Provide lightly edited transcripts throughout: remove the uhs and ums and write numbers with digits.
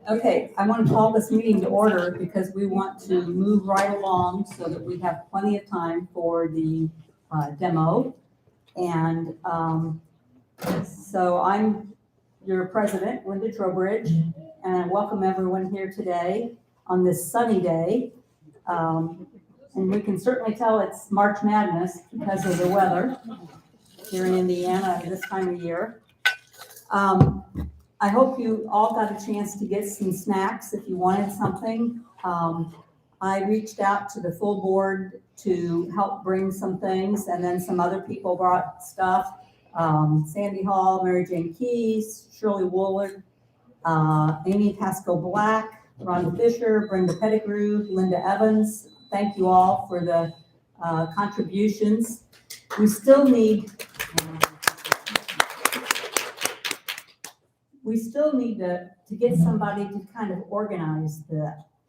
Okay, I want to call this meeting to order because we want to move right along so that we have plenty of time for the demo. And so I'm your president, Linda Trowbridge, and I welcome everyone here today on this sunny day. And we can certainly tell it's March Madness because of the weather here in Indiana this time of year. I hope you all got a chance to get some snacks if you wanted something. I reached out to the full board to help bring some things, and then some other people brought stuff. Sandy Hall, Mary Jane Keys, Shirley Woolard, Amy Pasco Black, Rhonda Fisher, Brenda Pettigrew, Linda Evans. Thank you all for the contributions. We still need to get somebody to kind of organize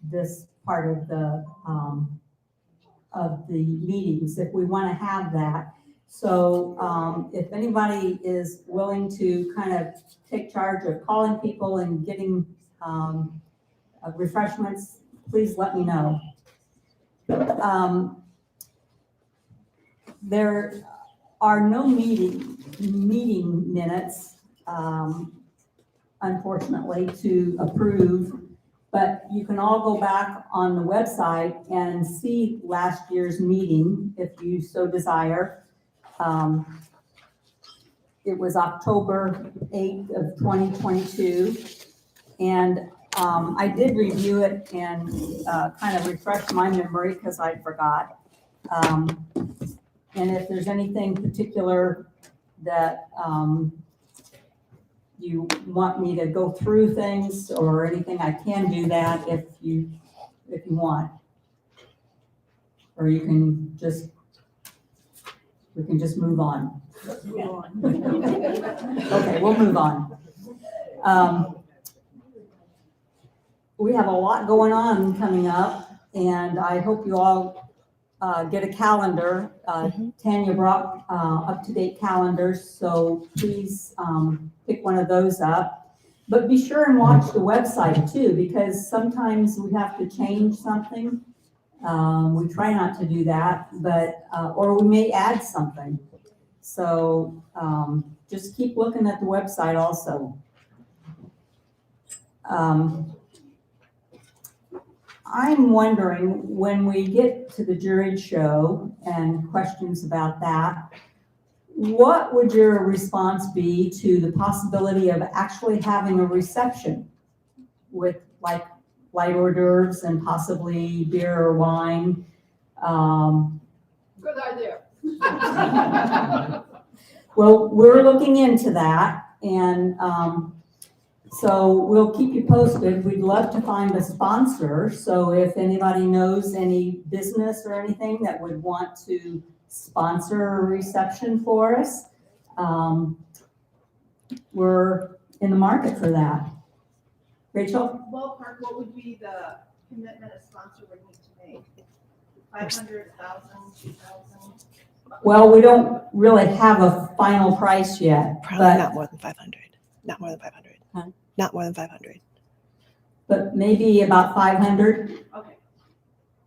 this part of the meetings if we want to have that. So if anybody is willing to kind of take charge of calling people and getting refreshments, please let me know. There are no meeting minutes, unfortunately, to approve, but you can all go back on the website and see last year's meeting if you so desire. It was October 8th of 2022, and I did review it and kind of refresh my memory because I forgot. And if there's anything particular that you want me to go through things or anything, I can do that if you want. Or we can just move on. Let's move on. Okay, we'll move on. We have a lot going on coming up, and I hope you all get a calendar. Tanya brought up-to-date calendars, so please pick one of those up. But be sure and watch the website too, because sometimes we have to change something. We try not to do that, but or we may add something. So just keep looking at the website also. I'm wondering, when we get to the juried show and questions about that, what would your response be to the possibility of actually having a reception with like light hors d'oeuvres and possibly beer or wine? Good idea. Well, we're looking into that, and so we'll keep you posted. We'd love to find a sponsor. So if anybody knows any business or anything that would want to sponsor a reception for us, we're in the market for that. Rachel? Ballpark, what would be the commitment a sponsor would need to make? 500, 1,000, 2,000? Well, we don't really have a final price yet. Probably but, not more than 500. Not more than 500. Huh? Not more than 500. But maybe about 500. Okay.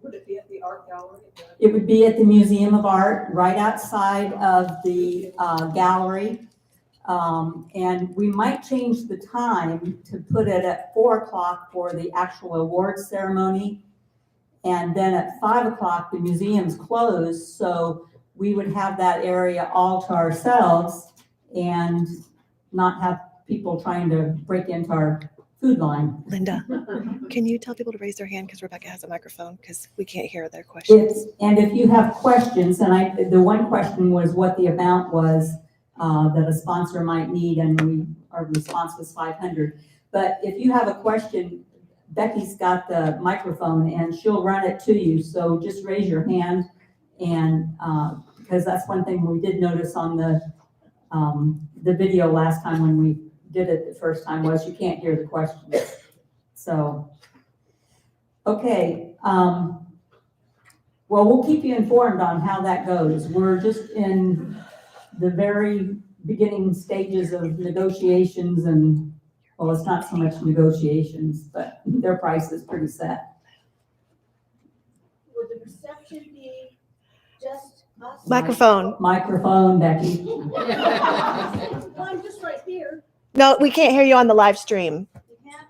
Would it be at the art gallery? It would be at the Museum of Art, right outside of the gallery. And we might change the time to put it at 4 o'clock for the actual awards ceremony. And then at 5 o'clock, the museum's closed. So we would have that area all to ourselves and not have people trying to break into our food line. Linda, can you tell people to raise their hand because Rebecca has a microphone because we can't hear their questions? And if you have questions, and the one question was what the amount was that a sponsor might need, and our response was 500. But if you have a question, Becky's got the microphone and she'll run it to you. So just raise your hand, and because that's one thing we did notice on the video last time when we did it the first time was you can't hear the questions. So, okay. Well, we'll keep you informed on how that goes. We're just in the very beginning stages of negotiations and well, it's not so much negotiations, but their price is pretty set. Would the reception be just us? Microphone. Microphone, Becky. Well, I'm just right here. No, we can't hear you on the live stream. You can't?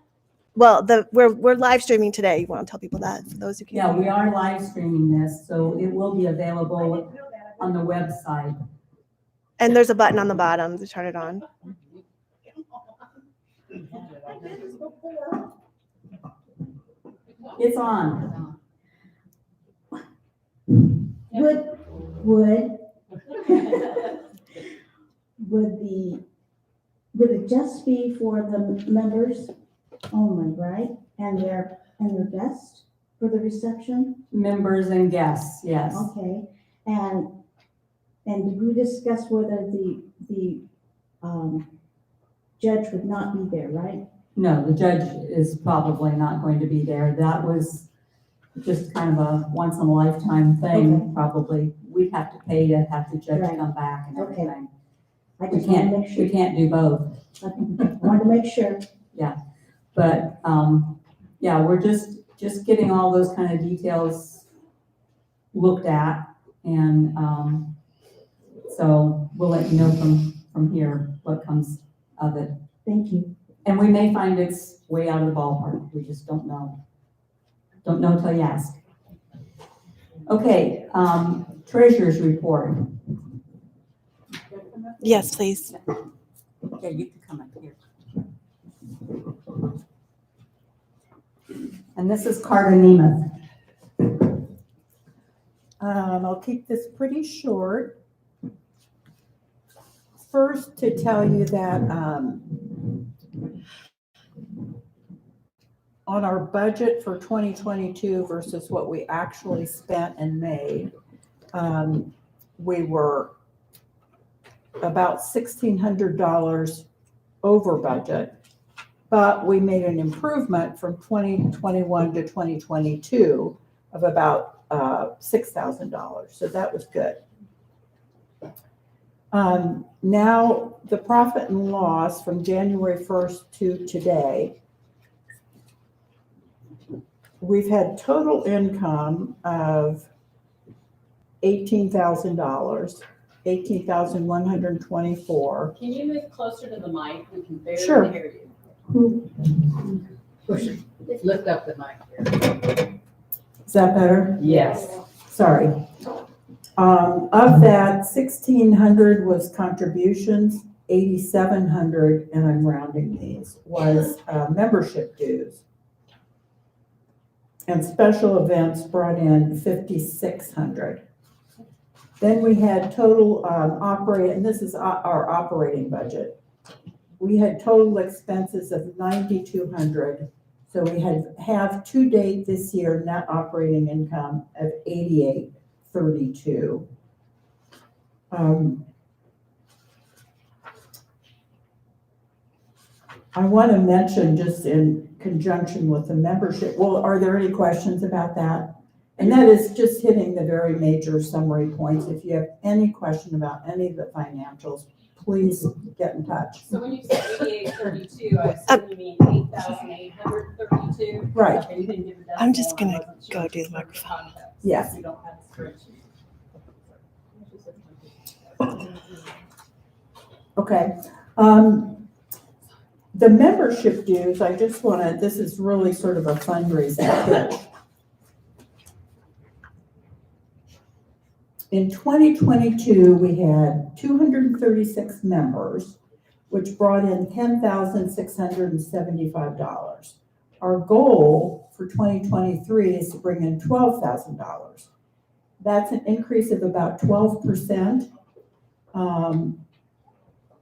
Well, we're live streaming today. You want to tell people that for those who can't. Yeah, we are live streaming this, so it will be I available didn't know that. on the website. And there's a button on the bottom to turn it on. I did this before. It's on. Would would it just be for the members only, right? And their guests for the reception? Members and guests, yes. Okay, and did we discuss whether the judge would not be there, right? No, the judge is probably not going to be there. That was just kind of a once in a lifetime thing, Okay. probably. We'd have to pay to have the judge Right. come back and Okay. everything. I We just want to make we sure. can't do both. I wanted to make sure. But, yeah, we're just getting all those kind of details looked at. And, so we'll let you know from here what comes of it. Thank you. And we may find it's way out of the ballpark. We just don't know. Don't know till you ask. Okay, treasurer's report. Yes, please. Yeah, you can come up here. And this is Carter Nemeth. I'll keep this pretty short. First, to tell you that on our budget for 2022 versus what we actually spent and made, we were about $1,600 over budget, but we made an improvement from 2021 to 2022 of about $6,000. So that was good. Now, the profit and loss from January 1st to today, we've had total income of $18,000, $18,124. Can you move closer to the mic? We can Sure. barely hear you. Lift up the mic here. Is that better? Yes. Sorry. Of that, 1,600 was contributions, 8,700, and I'm rounding these, was membership dues. And special events brought in 5,600. Then we had total and this is our operating budget. We had total expenses of 9,200. So we have to date this year net operating income of 88,32. I want to mention, just in conjunction with the membership, well, are there any questions about that? And that is just hitting the very major summary points. If you have any question about any of the financials, please get in touch. So when you say 8832, I assume you mean 8,832? Right. Okay, you didn't give a decimal. I'm just gonna I wasn't sure go if do you the were microphone. context, Yes. since you don't have the spreadsheet. Okay. The membership dues, I just want to, this is really sort of a fundraising pitch. In 2022, we had 236 members, which brought in $10,675. Our goal for 2023 is to bring in $12,000. That's an increase of about 12%.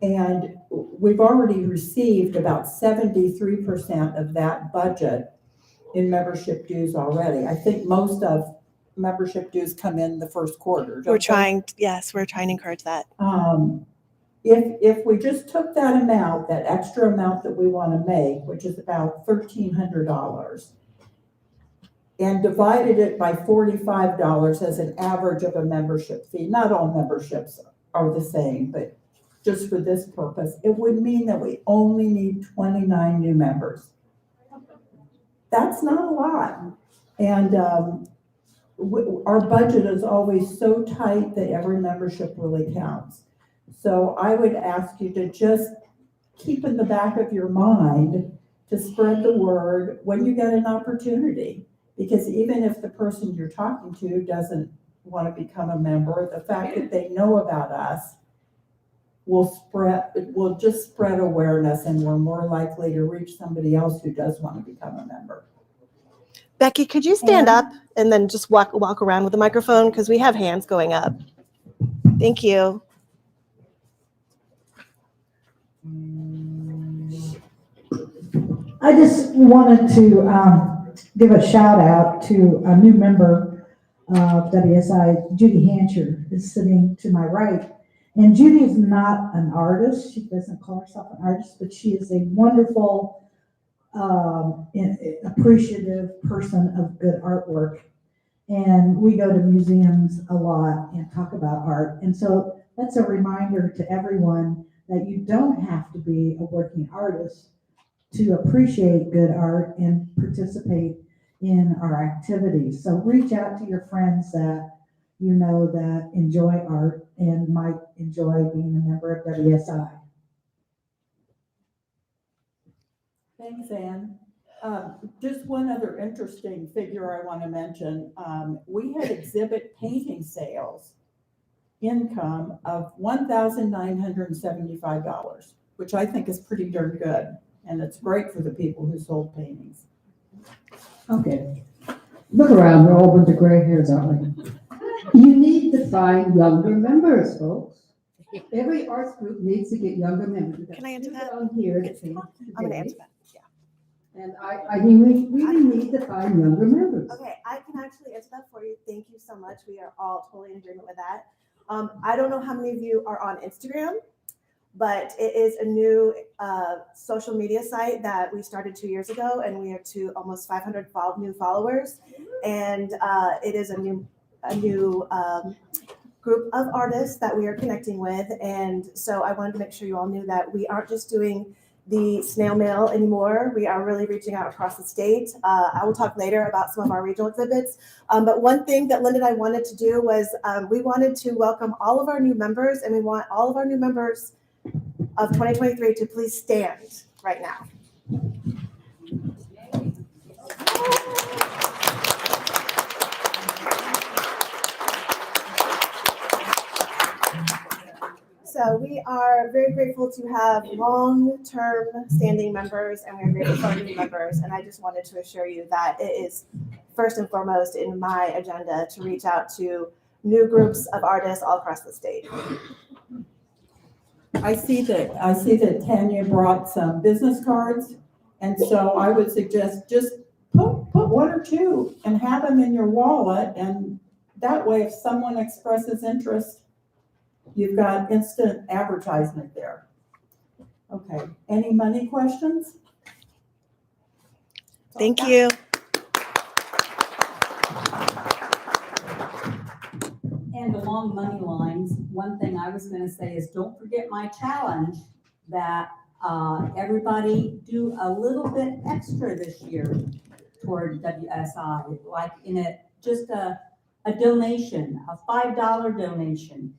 And we've already received about 73% of that budget in membership dues already. I think most of membership dues come in the first quarter. don't We're they? trying to encourage that. If we just took that amount, that extra amount that we want to make, which is about $1,300, and divided it by $45 as an average of a membership fee, not all memberships are the same, but just for this purpose, it would mean that we only need 29 new members. That's not a lot. And our budget is always so tight that every membership really counts. So I would ask you to just keep in the back of your mind to spread the word when you get an opportunity. Because even if the person you're talking to doesn't want to become a member, the fact that they know about us will just spread awareness, and we're more likely to reach somebody else who does want to become a member. Becky, could you stand up and then just walk around with the microphone? Because we have hands going up. Thank you. I just wanted to give a shout out to a new member of WSI. Judy Hancher is sitting to my right. And Judy is not an artist. She doesn't call herself an artist, but she is a wonderful, appreciative person of good artwork. And we go to museums a lot and talk about art. And so that's a reminder to everyone that you don't have to be a working artist to appreciate good art and participate in our activities. So reach out to your friends that you know that enjoy art and might enjoy being a member of WSI. Thanks, Ann. Just one other interesting figure I want to mention. We had exhibit painting sales income of $1,975, which I think is pretty darn good. And it's great for the people who sold paintings. Okay. Look around, we're all a bunch of gray hairs, aren't we? You need to find younger members, folks. Every arts group needs to get younger members. We've got Can I answer two that? down here that paint I'm going to today. answer that. Yeah. And I mean, we really need to find younger members. Okay, I can actually answer that for you. Thank you so much. We are all totally in agreement with that. I don't know how many of you are on Instagram, but it is a new social media site that we started 2 years ago, and we are to almost 500 new followers. And it is a new group of artists that we are connecting with. And so I wanted to make sure you all knew that we aren't just doing the snail mail anymore. We are really reaching out across the state. I will talk later about some of our regional exhibits. But one thing that Linda and I wanted to do was we wanted to welcome all of our new members, and we want all of our new members of 2023 to please stand right now. So we are very grateful to have long-term standing members, and we're grateful for our new members. And I just wanted to assure you that it is first and foremost in my agenda to reach out to new groups of artists all across the state. I see that Tanya brought some business cards, and so I would suggest just put one or two and have them in your wallet, and that way if someone expresses interest, you've got instant advertisement there. Okay, any money questions? Thank you. And along money lines, one thing I was gonna say is don't forget my challenge that everybody do a little bit extra this year toward WSI, like just a donation, a $5 donation.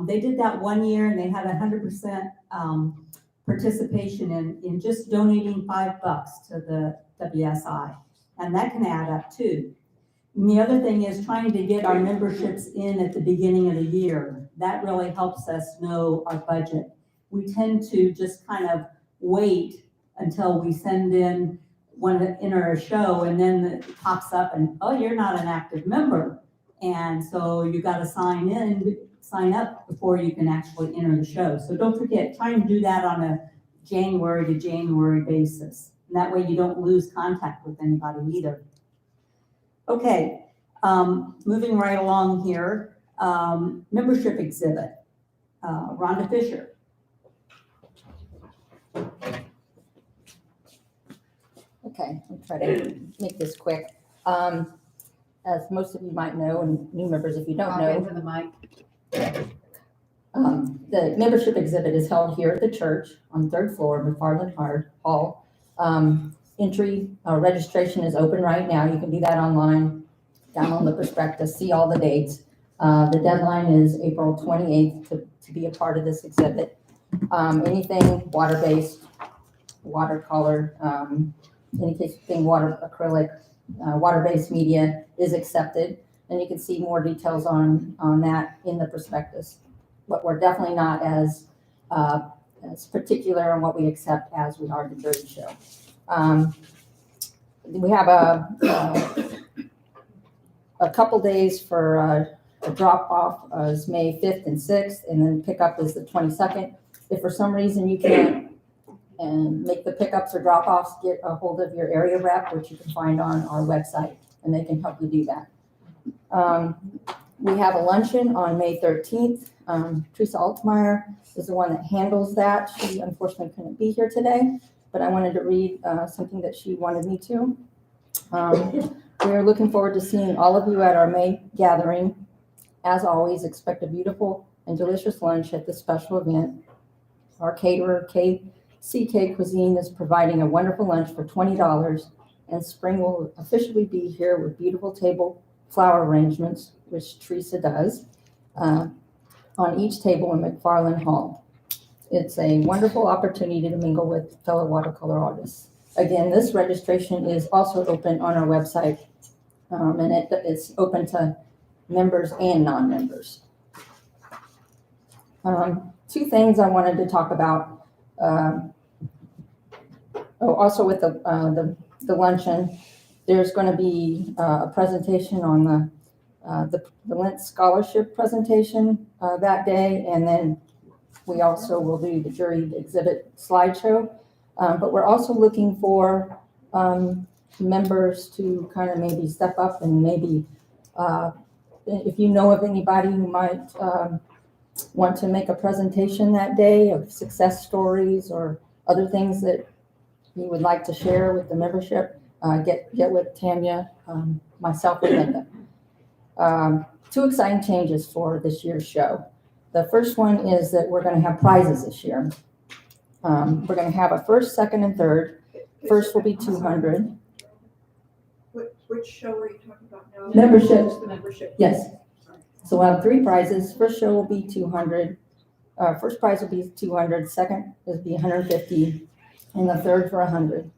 They did that one year and they had 100% participation in just donating $5 to the WSI. And that can add up too. And the other thing is trying to get our memberships in at the beginning of the year. That really helps us know our budget. We tend to just kind of wait until we send in want to enter a show, and then it pops up and, oh, you're not an active member. And so you got to sign up before you can actually enter the show. So don't forget, try and do that on a January to January basis. And that way you don't lose contact with anybody either. Okay, moving right along here, membership exhibit, Rhonda Fisher. Okay, I'll try to make this quick. As most of you might know, and new members if you don't Talk know, into the mic. The membership exhibit is held here at the church on the 3rd floor, McFarland Hall. Entry registration is open right now. You can do that online, download the prospectus, see all the dates. The deadline is April 28th to be a part of this exhibit. Anything water-based, watercolor, anything water acrylic, water-based media is accepted. And you can see more details on that in the prospectus. But we're definitely not as particular on what we accept as we are the jury show. We have a couple days for a drop off is May 5th and 6th, and then pickup is the 22nd. If for some reason you can't and make the pickups or drop offs, get a hold of your area rep, which you can find on our website, and they can help you do that. We have a luncheon on May 13th. Teresa Altmeyer is the one that handles that. She unfortunately couldn't be here today, but I wanted to read something that she wanted me to. We are looking forward to seeing all of you at our May gathering. As always, expect a beautiful and delicious lunch at this special event. Our caterer, CK Cuisine, is providing a wonderful lunch for $20, and spring will officially be here with beautiful table flower arrangements, which Teresa does, on each table in McFarland Hall. It's a wonderful opportunity to mingle with fellow watercolor artists. Again, this registration is also open on our website, and it's open to members and non-members. Two things I wanted to talk about. Also with the luncheon, there's going to be a presentation on the Lent Scholarship presentation that day, and then we also will do the jury exhibit slideshow. But we're also looking for members to kind of maybe step up and maybe if you know of anybody who might want to make a presentation that day of success stories or other things that you would like to share with the membership, get with Tanya, myself, and Linda. Two exciting changes for this year's show. The first one is that we're going to have prizes this year. We're going to have a first, second, and third. First will be $200. Which show are you talking about now? Membership. Just the membership. Yes. So we'll have three prizes. First show will be $200. First prize will be $200. Second will be $150, and the third for $100.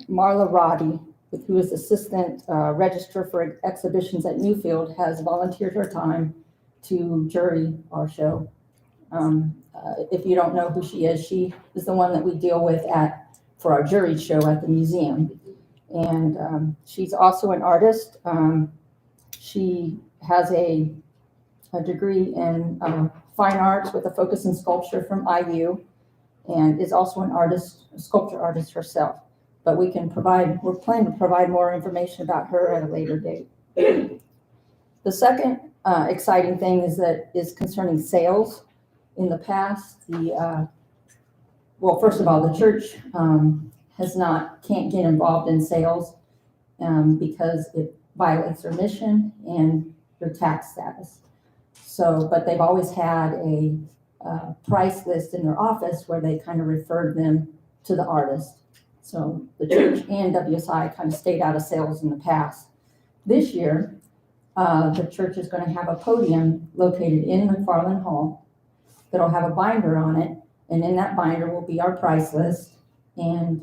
Marla Roddy, who is assistant registrar for exhibitions at Newfield, has volunteered her time to jury our show. If you don't know who she is the one that we deal with for our jury show at the museum. And she's also an artist. She has a degree in fine arts with a focus in sculpture from IU, and is also a sculpture artist herself. But we're planning to provide more information about her at a later date. The second exciting thing is concerning sales. In the past, first of all, the church can't get involved in sales because it violates their mission and their tax status. So, but they've always had a price list in their office where they kind of referred them to the artist. So the church and WSI kind of stayed out of sales in the past. This year, the church is going to have a podium located in McFarland Hall that'll have a binder on it, and in that binder will be our price list, and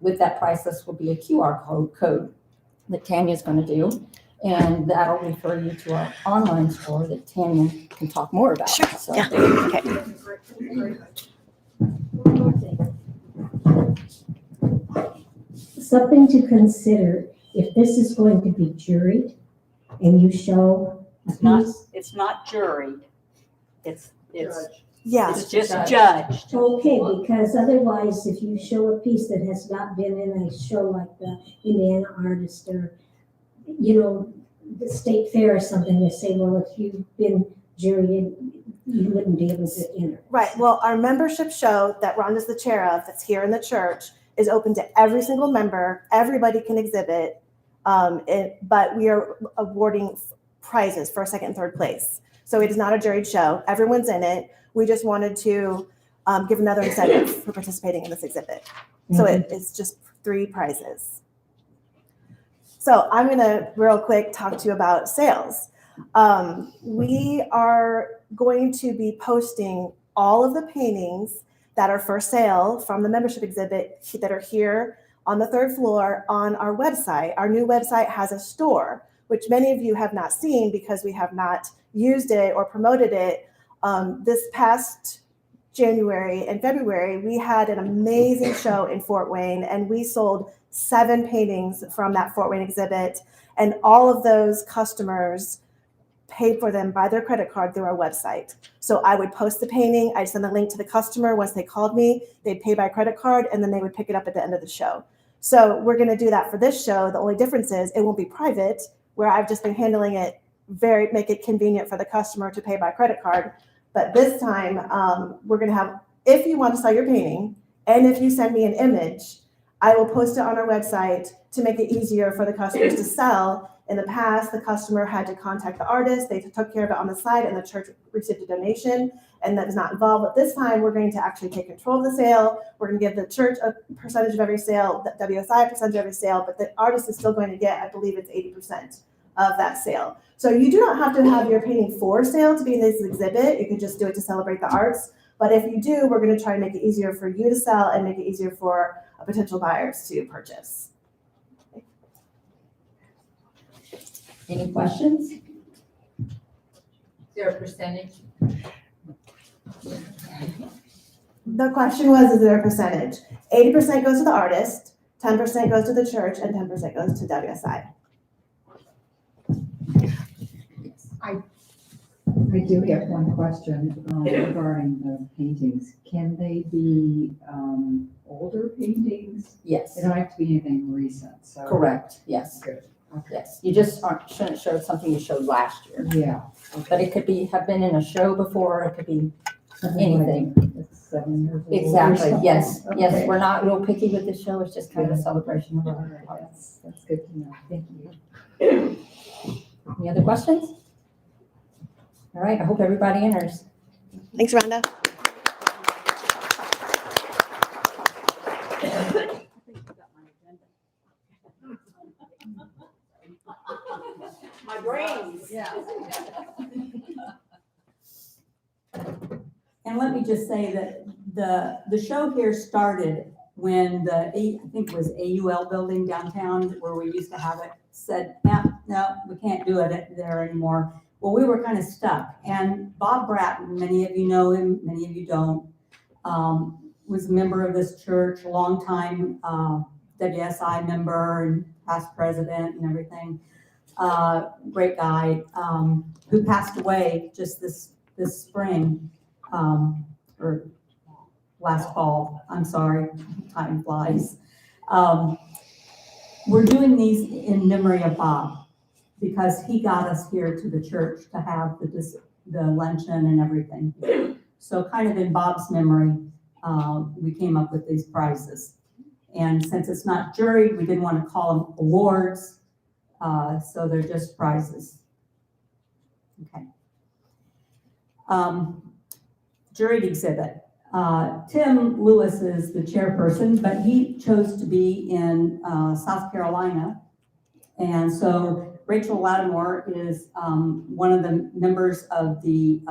with that price list will be a QR code that Tanya's going to do, and that'll refer you to our online store that Tanya can talk more about. Sure. So, Yeah. Okay. Something to consider, if this is going to be juried and you show a piece. It's not juried. It's Yeah. just judged. Okay, because otherwise, if you show a piece that has not been in a show like the Indiana Artist or, the State Fair or something, they say, well, if you've been juried, you wouldn't be able to enter. Right. Well, our membership show that Rhonda's the chair of, that's here in the church, is open to every single member. Everybody can exhibit, but we are awarding prizes for second and third place. So it is not a juried show. Everyone's in it. We just wanted to give another incentive for participating in this exhibit. So it's just 3 prizes. So I'm gonna real quick talk to you about sales. We are going to be posting all of the paintings that are for sale from the membership exhibit that are here on the 3rd floor on our website. Our new website has a store, which many of you have not seen because we have not used it or promoted it. This past January and February, we had an amazing show in Fort Wayne, and we sold 7 paintings from that Fort Wayne exhibit, and all of those customers paid for them by their credit card through our website. So I would post the painting, I'd send the link to the customer. Once they called me, they'd pay by credit card, and then they would pick it up at the end of the show. So we're gonna do that for this show. The only difference is it won't be private, where I've just been handling it make it convenient for the customer to pay by credit card. But this time, we're gonna have, if you want to sell your painting, and if you send me an image, I will post it on our website to make it easier for the customers to sell. In the past, the customer had to contact the artist, they took care of it on the side, and the church received a donation, and that is not involved. But this time, we're going to actually take control of the sale. We're gonna give the church a percentage of every sale, the WSI a percentage of every sale, but the artist is still going to get, I believe it's 80% of that sale. So you do not have to have your painting for sale to be in this exhibit. You can just do it to celebrate the arts. But if you do, we're gonna try to make it easier for you to sell and make it easier for potential buyers to purchase. Any questions? Is there a percentage? The question was, is there a percentage? 80% goes to the artist, 10% goes to the church, and 10% goes to WSI. I do have one question regarding the paintings. Can they be older paintings? Yes, They don't have to be anything recent, so. correct, yes, Good. Okay. yes. You just shouldn't show something you showed last year. Yeah. But it could have been in a show before, it could be Something like anything. it's 7 years old or Exactly, something. yes, yes. Okay. We're not real picky with this show, it's just kind of a celebration of All our right, arts. that's good to know. Thank you. Any other questions? All right, I hope everybody enters. Thanks, Rhonda. My brains. Yeah. And let me just say that the show here started when I think it was AUL building downtown where we used to have it, said, no, we can't do it there anymore. Well, we were kind of stuck. And Bob Bratton, many of you know him, many of you don't, was a member of this church, a long time WSI member and past president and everything. Great guy, who passed away just this spring, or last fall, I'm sorry, time flies. We're doing these in memory of Bob because he got us here to the church to have the luncheon and everything. So kind of in Bob's memory, we came up with these prizes. And since it's not juried, we didn't want to call them awards, so they're just prizes. Okay. Juried exhibit. Tim Lewis is the chairperson, but he chose to be in South Carolina. And so Rachel Lattimore is one of the members of the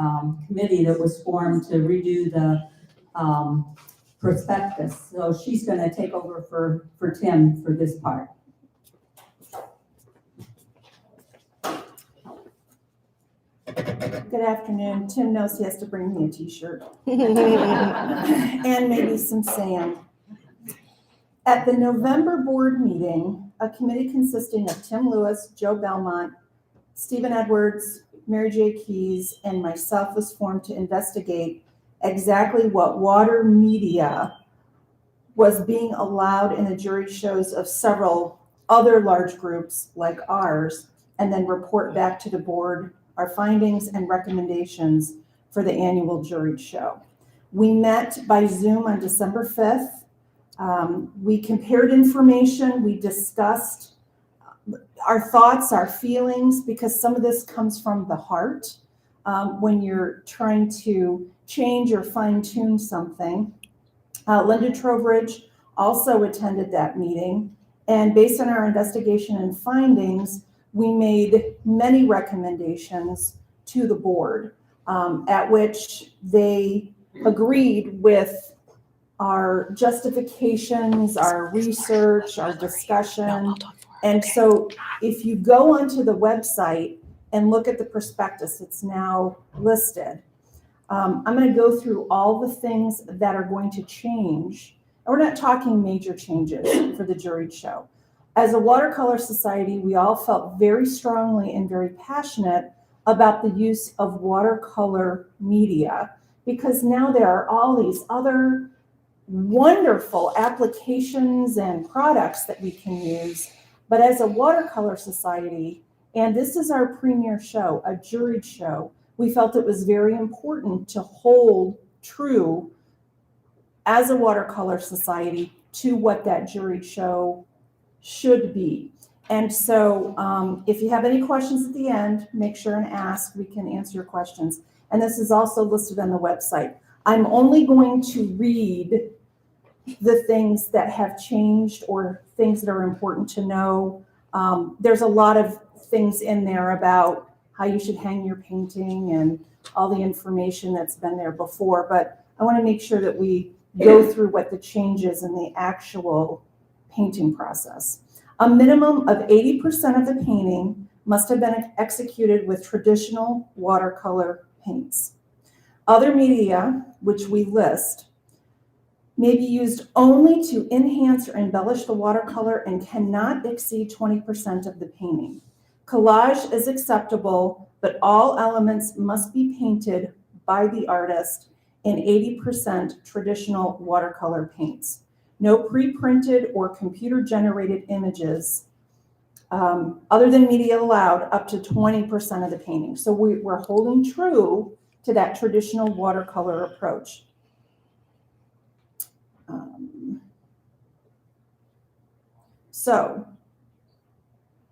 committee that was formed to redo the prospectus. So she's going to take over for Tim for this part. Good afternoon. Tim knows he has to bring me a t-shirt. And maybe some sand. At the November board meeting, a committee consisting of Tim Lewis, Joe Belmont, Stephen Edwards, Mary J. Keys, and myself was formed to investigate exactly what water media was being allowed in the jury shows of several other large groups like ours, and then report back to the board our findings and recommendations for the annual jury show. We met by Zoom on December 5th. We compared information, we discussed our thoughts, our feelings, because some of this comes from the heart. when you're trying to change or fine tune something. Linda Trowbridge also attended that meeting, and based on our investigation and findings, we made many recommendations to the board, at which they agreed with our justifications, our research, our discussion. And so if you go onto the website and look at the prospectus, it's now listed. I'm going to go through all the things that are going to change. And we're not talking major changes for the juried show. As a watercolor society, we all felt very strongly and very passionate about the use of watercolor media, because now there are all these other wonderful applications and products that we can use. But as a watercolor society, and this is our premier show, a juried show, we felt it was very important to hold true as a watercolor society to what that juried show should be. And so if you have any questions at the end, make sure and ask. We can answer your questions. And this is also listed on the website. I'm only going to read the things that have changed or things that are important to know. There's a lot of things in there about how you should hang your painting and all the information that's been there before, but I want to make sure that we go through what the changes in the actual painting process. A minimum of 80% of the painting must have been executed with traditional watercolor paints. Other media, which we list, may be used only to enhance or embellish the watercolor and cannot exceed 20% of the painting. Collage is acceptable, but all elements must be painted by the artist in 80% traditional watercolor paints. No pre-printed or computer-generated images other than media allowed up to 20% of the painting. So we're holding true to that traditional watercolor approach. So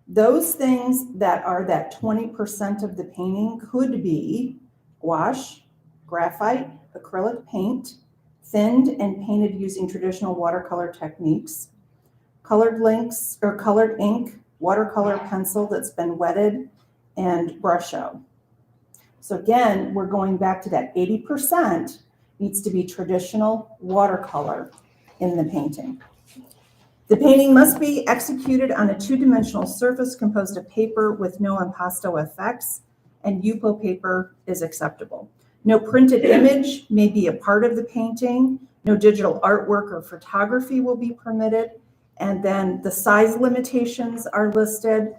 those things that are that 20% of the painting could be gouache, graphite, acrylic paint, thinned and painted using traditional watercolor techniques, colored inks or colored ink, watercolor pencil that's been wetted, and brusho. So again, we're going back to that 80% needs to be traditional watercolor in the painting. The painting must be executed on a two-dimensional surface composed of paper with no impasto effects, and Yupo paper is acceptable. No printed image may be a part of the painting. No digital artwork or photography will be permitted. And then the size limitations are listed.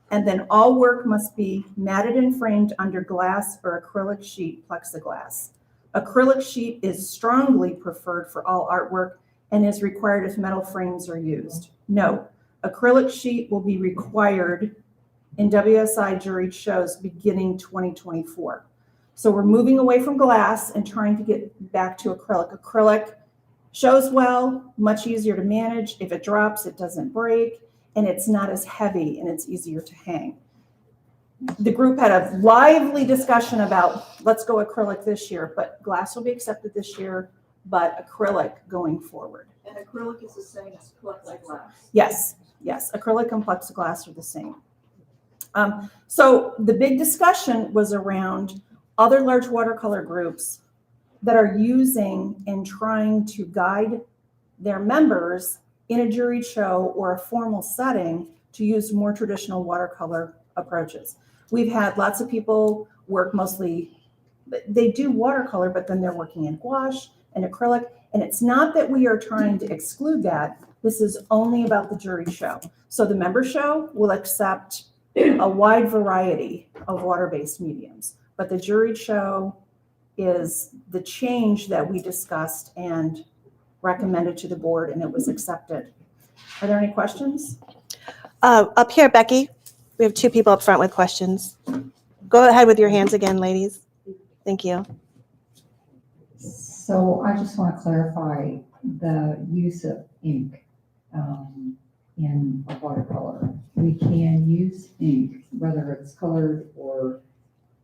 And then all work must be matted and framed under glass or acrylic sheet plexiglass. Acrylic sheet is strongly preferred for all artwork and is required if metal frames are used. Note, acrylic sheet will be required in WSI juried shows beginning 2024. So we're moving away from glass and trying to get back to acrylic. Acrylic shows well, much easier to manage. If it drops, it doesn't break, and it's not as heavy and it's easier to hang. The group had a lively discussion about let's go acrylic this year, but glass will be accepted this year, but acrylic going forward. And acrylic is the same as plexiglass. Yes, yes, acrylic and plexiglass are the same. So the big discussion was around other large watercolor groups that are using and trying to guide their members in a juried show or a formal setting to use more traditional watercolor approaches. We've had lots of people work mostly, they do watercolor, but then they're working in gouache and acrylic. And it's not that we are trying to exclude that. This is only about the juried show. So the member show will accept a wide variety of water-based mediums, but the juried show is the change that we discussed and recommended to the board, and it was accepted. Are there any questions? Up here, Becky, we have two people up front with questions. Go ahead with your hands again, ladies. Thank you. So I just want to clarify the use of ink in a watercolor. We can use ink, whether it's colored or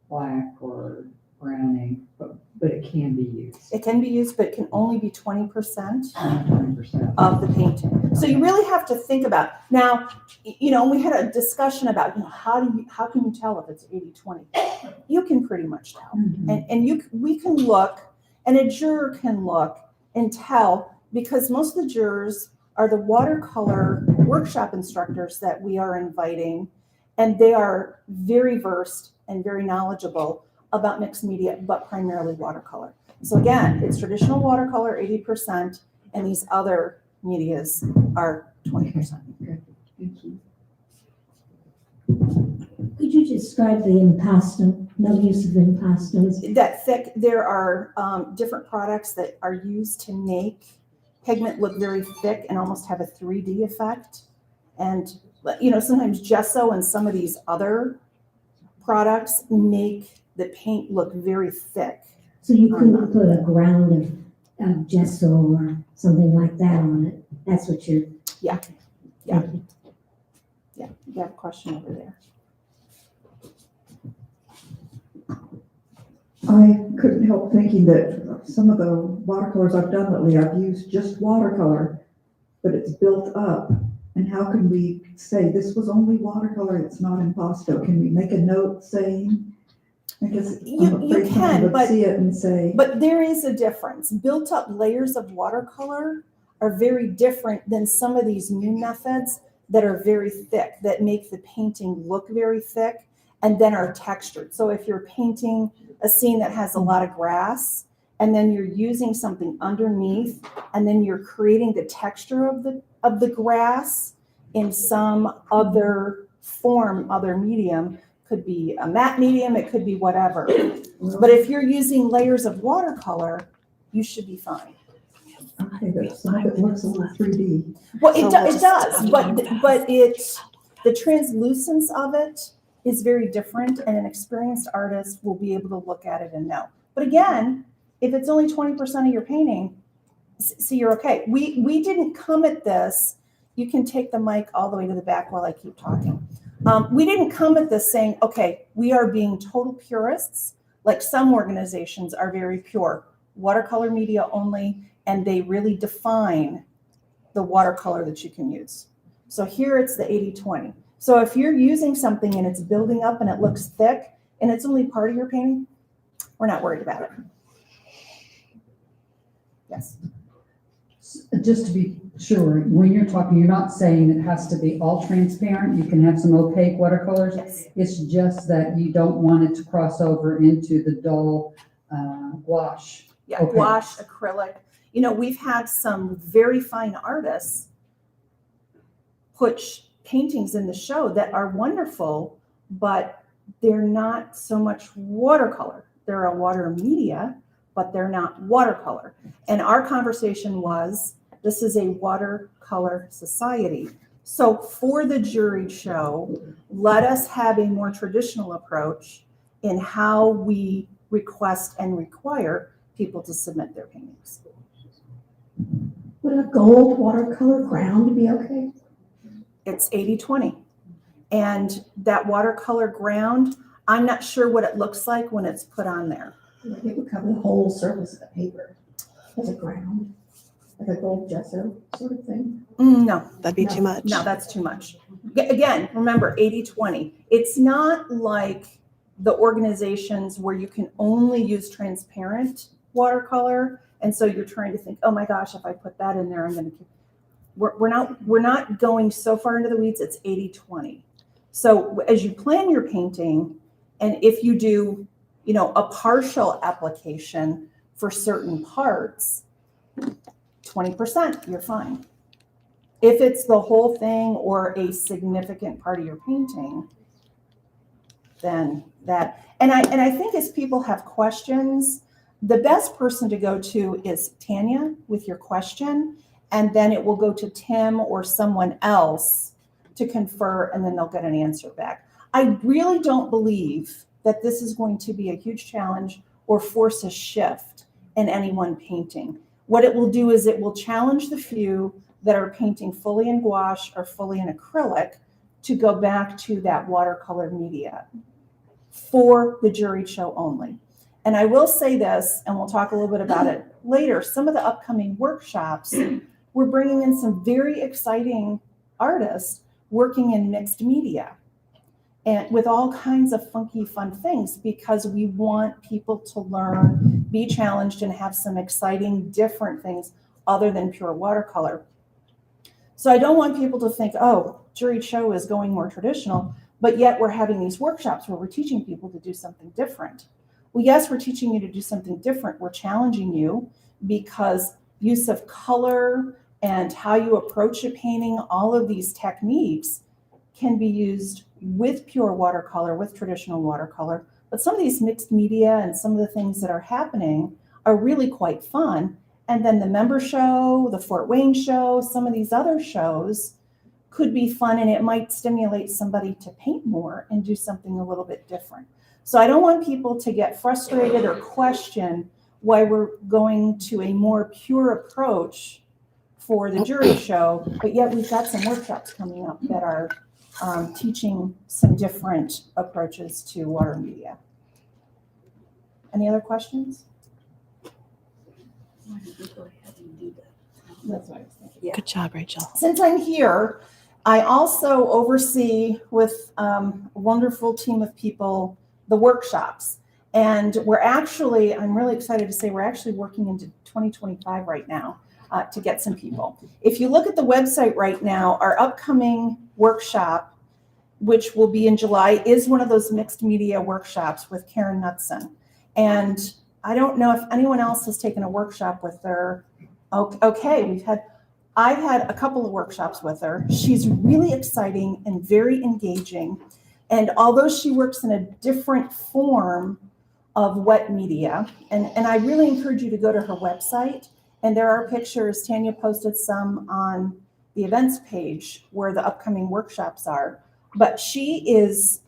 black or brown ink, but it can be used. It can be used, but it can only be 20% 20%. of the painting. So you really have to think about, now, we had a discussion about, how can you tell if it's 80-20? You can pretty much tell. Mhm. And we can look, and a juror can look and tell, because most of the jurors are the watercolor workshop instructors that we are inviting, and they are very versed and very knowledgeable about mixed media, but primarily watercolor. So again, it's traditional watercolor, 80%, and these other medias are 20%. Good. Thank you. Could you describe the impasto, no use of impastos? That thick, there are different products that are used to make pigment look very thick and almost have a 3D effect. And, sometimes gesso and some of these other products make the paint look very thick. So you couldn't put a ground of gesso or something like that on it? That's what you're. Yeah. Okay. Yeah. Thank you. Yeah, you have a question over there. I couldn't help thinking that some of the watercolors I've done lately, I've used just watercolor, but it's built up. And how can we say this was only watercolor, it's not impasto? Can we make a note saying, I guess You I'm afraid can, someone would but- see it and say, But there is a difference. Built up layers of watercolor are very different than some of these new methods that are very thick, that make the painting look very thick and then are textured. So if you're painting a scene that has a lot of grass and then you're using something underneath and then you're creating the texture of the grass in some other form, other medium, could be a matte medium, it could be whatever. But if you're using layers of watercolor, you should be fine. okay, but some of it looks a little 3D. Well, So it we'll does, just- but the translucence of it is very different, and an experienced artist will be able to look at it and know. But again, if it's only 20% of your painting, see, you're okay. We didn't come at this, you can take the mic all the way to the back while I keep talking. We didn't come at this saying, okay, we are being total purists, like some organizations are very pure, watercolor media only, and they really define the watercolor that you can use. So here it's the 80-20. So if you're using something and it's building up and it looks thick and it's only part of your painting, we're not worried about it. Yes. Just to be sure, when you're talking, you're not saying it has to be all transparent. You can have some opaque watercolors. Yes. It's just that you don't want it to cross over into the dull gouache. Yeah, Okay. gouache, acrylic. We've had some very fine artists put paintings in the show that are wonderful, but they're not so much watercolor. They're a water media, but they're not watercolor. And our conversation was, this is a watercolor society. So for the jury show, let us have a more traditional approach in how we request and require people to submit their paintings. Would a gold watercolor ground be okay? It's 80-20. And that watercolor ground, I'm not sure what it looks like when it's put on there. Like it would cover the whole surface of the paper as a ground, like a gold gesso sort of thing. No, that'd be too much. No, that's too much. Again, remember 80-20. It's not like the organizations where you can only use transparent watercolor. And so you're trying to think, oh my gosh, if I put that in there, I'm going to, we're not going so far into the weeds. It's 80-20. So as you plan your painting, and if you do, a partial application for certain parts, 20%, you're fine. If it's the whole thing or a significant part of your painting, then that, and I think as people have questions, the best person to go to is Tanya with your question, and then it will go to Tim or someone else to confer, and then they'll get an answer back. I really don't believe that this is going to be a huge challenge or force a shift in any one painting. What it will do is it will challenge the few that are painting fully in gouache or fully in acrylic to go back to that watercolor media. for the juried show only. And I will say this, and we'll talk a little bit about it later, some of the upcoming workshops, we're bringing in some very exciting artists working in mixed media and with all kinds of funky, fun things, because we want people to learn, be challenged, and have some exciting, different things other than pure watercolor. So I don't want people to think, oh, juried show is going more traditional, but yet we're having these workshops where we're teaching people to do something different. Well, yes, we're teaching you to do something different. We're challenging you because use of color and how you approach a painting, all of these techniques can be used with pure watercolor, with traditional watercolor. But some of these mixed media and some of the things that are happening are really quite fun. And then the member show, the Fort Wayne show, some of these other shows could be fun, and it might stimulate somebody to paint more and do something a little bit different. So I don't want people to get frustrated or question why we're going to a more pure approach for the jury show, but yet we've got some workshops coming up that are teaching some different approaches to water media. Any other questions? That's what I was thinking. Yeah. Good job, Rachel. Since I'm here, I also oversee with a wonderful team of people the workshops. And I'm really excited to say we're actually working into 2025 right now to get some people. If you look at the website right now, our upcoming workshop, which will be in July, is one of those mixed media workshops with Karen Knudsen. And I don't know if anyone else has taken a workshop with her. Okay, I've had a couple of workshops with her. She's really exciting and very engaging. And although she works in a different form of wet media, and I really encourage you to go to her website, and there are pictures. Tanya posted some on the events page where the upcoming workshops are. But she's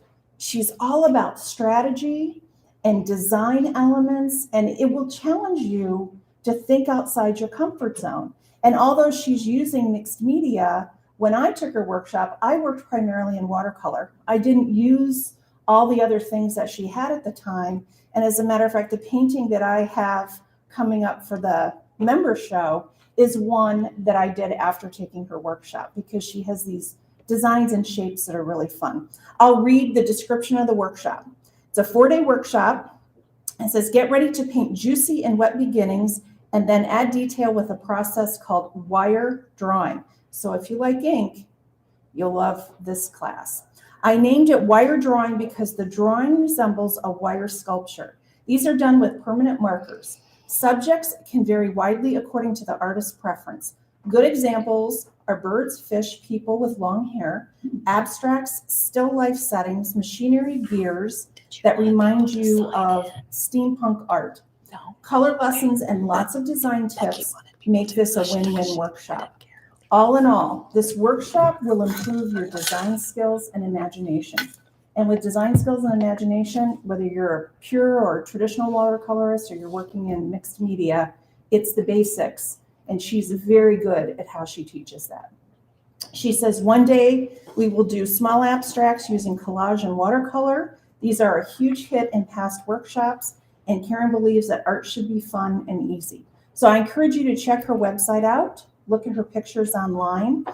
all about strategy and design elements, and it will challenge you to think outside your comfort zone. And although she's using mixed media, when I took her workshop, I worked primarily in watercolor. I didn't use all the other things that she had at the time. And as a matter of fact, the painting that I have coming up for the member show is one that I did after taking her workshop, because she has these designs and shapes that are really fun. I'll read the description of the workshop. It's a 4-day workshop. It says, get ready to paint juicy and wet beginnings and then add detail with a process called wire drawing. So if you like ink, you'll love this class. I named it wire drawing because the drawing resembles a wire sculpture. These are done with permanent markers. Subjects can vary widely according to the artist's preference. Good examples are birds, fish, people with long hair, abstracts, still life settings, machinery, gears that remind you of steampunk art. Color lessons and lots of design tips make this a win-win workshop. All in all, this workshop will improve your design skills and imagination. And with design skills and imagination, whether you're a pure or traditional watercolorist or you're working in mixed media, it's the basics. And she's very good at how she teaches that. She says, one day we will do small abstracts using collage and watercolor. These are a huge hit in past workshops, and Karen believes that art should be fun and easy. So I encourage you to check her website out, look at her pictures online,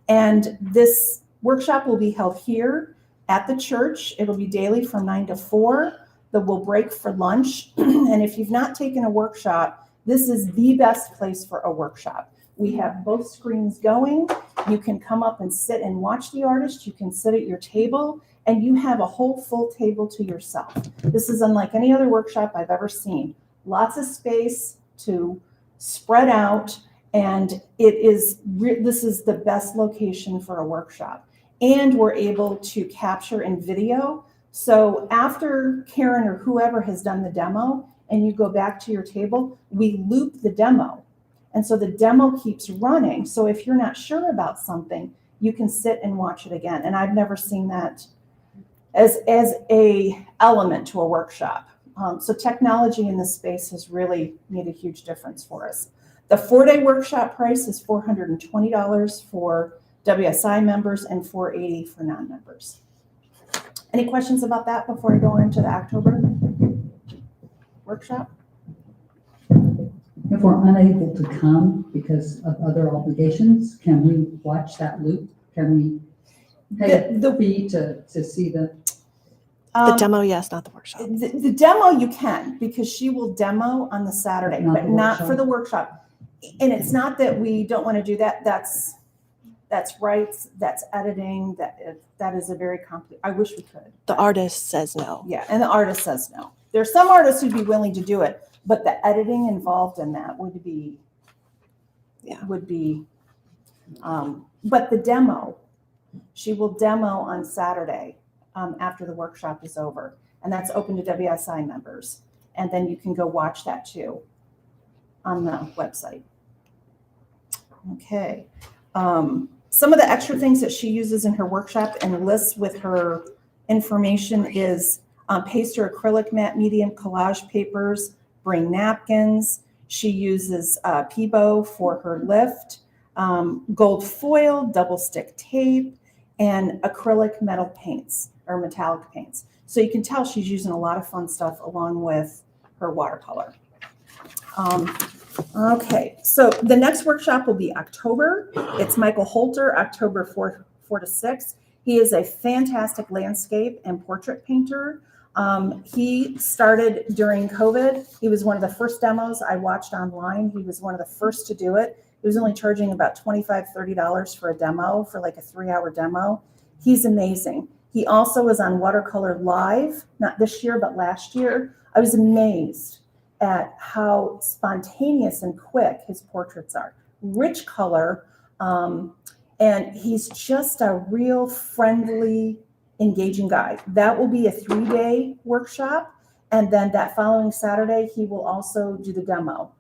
and this workshop will be held here at the church. It'll be daily from 9 to 4. Then we'll break for lunch, and if you've not taken a workshop, this is the best place for a workshop. We have both screens going. You can come up and sit and watch the artist. You can sit at your table, and you have a whole full table to yourself. This is unlike any other workshop I've ever seen. Lots of space to spread out, and this is the best location for a workshop. And we're able to capture in video. So after Karen or whoever has done the demo, and you go back to your table, we loop the demo. And so the demo keeps running. So if you're not sure about something, you can sit and watch it again. And I've never seen that as a element to a workshop. So technology in this space has really made a huge difference for us. The 4-day workshop price is $420 for WSI members and $480 for non-members. Any questions about that before I go into the October workshop? If we're unable to come because of other obligations, can we watch that loop? Can we pay the fee to see the? The demo, yes, not the workshop. The demo you can, because she will demo on the Saturday, Not but the not workshop. for the workshop. And it's not that we don't want to do that. That's rights, that's editing, that is a very complex, I wish we could. The artist says no. Yeah, and the artist says no. There's some artists who'd be willing to do it, but the editing involved in that would be, but the demo, she will demo on Saturday after the workshop is over. And that's open to WSI members. And then you can go watch that too on the website. Okay. Some of the extra things that she uses in her workshop and lists with her information is paste or acrylic matte medium collage papers, bring napkins. She uses Peebo for her lift, gold foil, double stick tape, and acrylic metal paints or metallic paints. So you can tell she's using a lot of fun stuff along with her watercolor. Okay, so the next workshop will be October. It's Michael Holter, October 4 to 6. He is a fantastic landscape and portrait painter. He started during COVID. He was one of the first demos I watched online. He was one of the first to do it. He was only charging about $25, $30 for a demo, for like a 3-hour demo. He's amazing. He also was on Watercolor Live, not this year, but last year. I was amazed at how spontaneous and quick his portraits are. Rich color, and he's just a real friendly, engaging guy. That will be a 3-day workshop, and then that following Saturday, he will also do the demo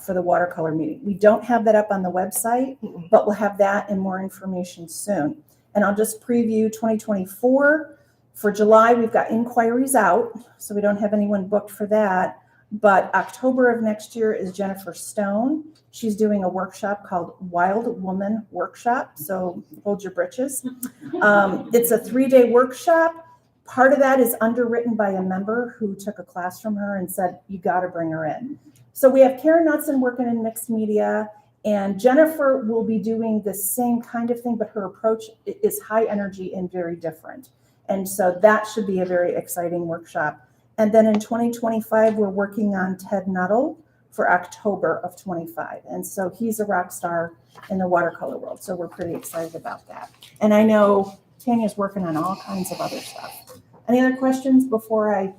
for the watercolor meeting. We don't have that up on the website, but we'll have that and more information soon. And I'll just preview 2024. For July, we've got inquiries out, so we don't have anyone booked for that. But October of next year is Jennifer Stone. She's doing a workshop called Wild Woman Workshop, so hold your britches. It's a 3-day workshop. Part of that is underwritten by a member who took a class from her and said, you gotta bring her in. So we have Karen Knudsen working in mixed media, and Jennifer will be doing the same kind of thing, but her approach is high energy and very different. And so that should be a very exciting workshop. And then in 2025, we're working on Ted Nuttall for October of 25. And so he's a rock star in the watercolor world. So we're pretty excited about that. And I know Tanya's working on all kinds of other stuff. Any other questions before I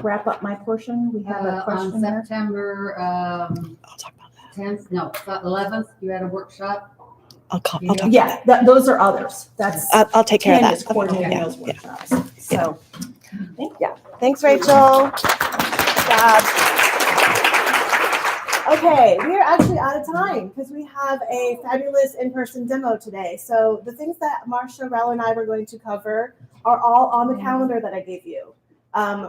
wrap up my portion? We have a question On there. September I'll talk about that. 10th, no, 11th, you had a workshop. I'll talk. Yeah, those are others. That's I'll take care of Tanya's that. coordinating Yeah, those yeah. workshops. So, yeah. Thanks, Rachel. Good job. Okay, we are actually out of time because we have a fabulous in-person demo today. So the things that Marcia, Rel, and I were going to cover are all on the calendar that I gave you.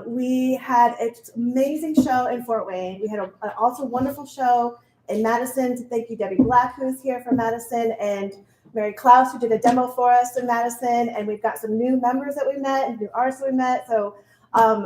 We had an amazing show in Fort Wayne. We had an also wonderful show in Madison. Thank you, Debbie Black, who's here from Madison, and Mary Klaus, who did a demo for us in Madison. And we've got some new members that we met and new artists that we met. So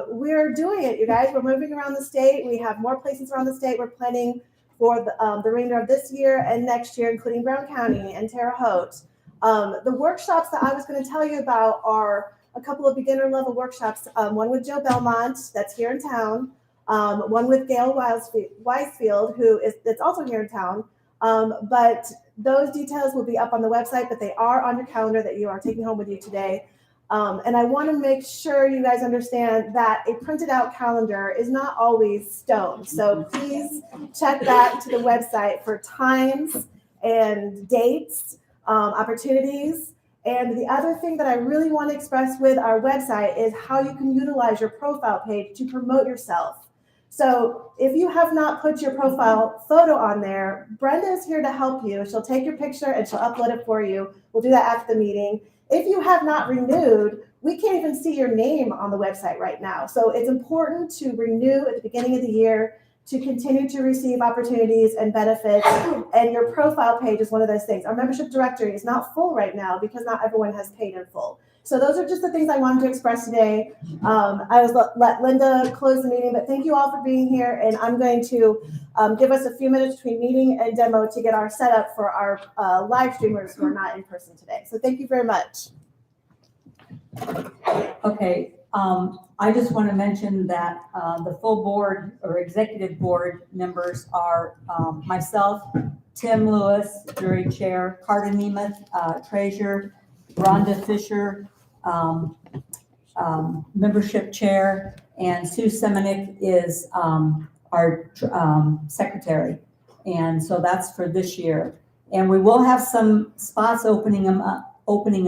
we're doing it, you guys. We're moving around the state. We have more places around the state. We're planning for the remainder of this year and next year, including Brown County and Terre Haute. The workshops that I was going to tell you about are a couple of beginner level workshops. One with Joe Belmont, that's here in town. One with Gail Weisfield, that's also here in town. But those details will be up on the website, but they are on your calendar that you are taking home with you today. And I want to make sure you guys understand that a printed out calendar is not always stone. So please check back to the website for times and dates, opportunities. And the other thing that I really want to express with our website is how you can utilize your profile page to promote yourself. So if you have not put your profile photo on there, Brenda is here to help you. She'll take your picture and she'll upload it for you. We'll do that after the meeting. If you have not renewed, we can't even see your name on the website right now. So it's important to renew at the beginning of the year to continue to receive opportunities and benefits. And your profile page is one of those things. Our membership directory is not full right now because not everyone has paid in full. So those are just the things I wanted to express today. I was let Linda close the meeting, but thank you all for being here. And I'm going to give us a few minutes between meeting and demo to get our setup for our live streamers who are not in person today. So thank you very much. Okay, I just want to mention that the full board or executive board members are myself, Tim Lewis, jury chair, Carter Nemeth, treasurer, Rhonda Fisher, membership chair, and Sue Semenik is our secretary. And so that's for this year. And we will have some spots opening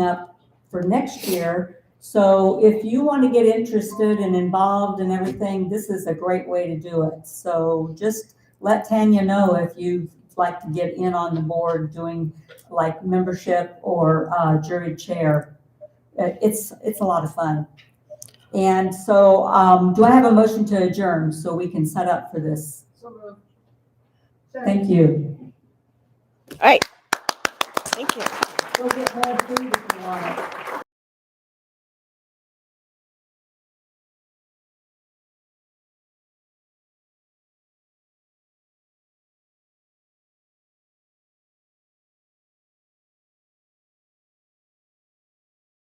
up for next year. So if you want to get interested and involved in everything, this is a great way to do it. So just let Tanya know if you'd like to get in on the board doing like membership or jury chair. It's a lot of fun. And so do I have a motion to adjourn so we can set up for this? So moved. Thank you. All right. Thank you. Go get more food if you want it.